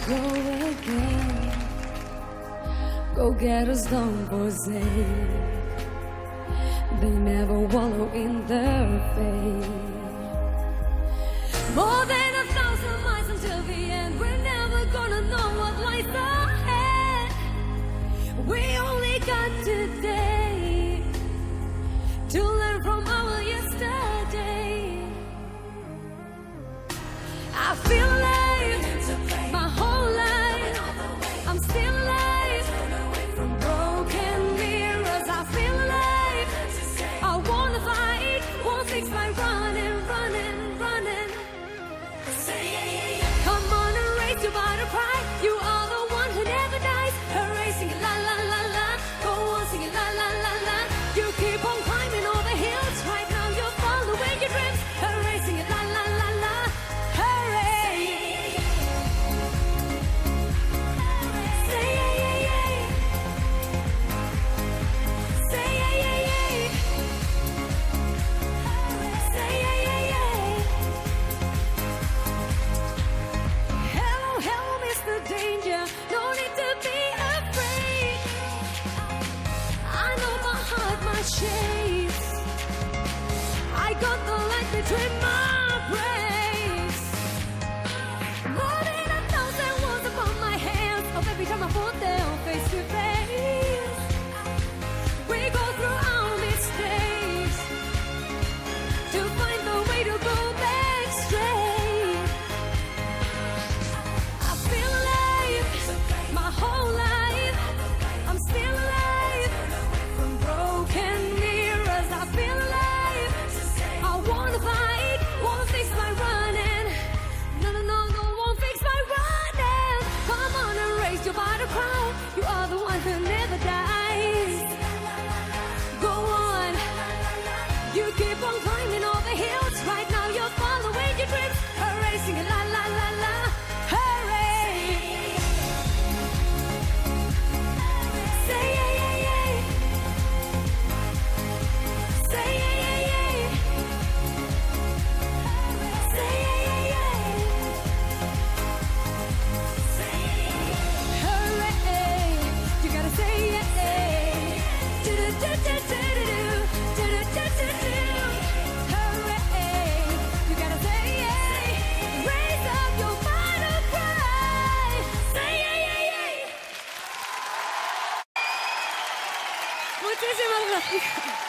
go again. Go-getters don't forsake. They never wallow in their fate. More than 1,000 miles until the end. We're never gonna know what lies ahead. We only got today to learn from our yesterday. I feel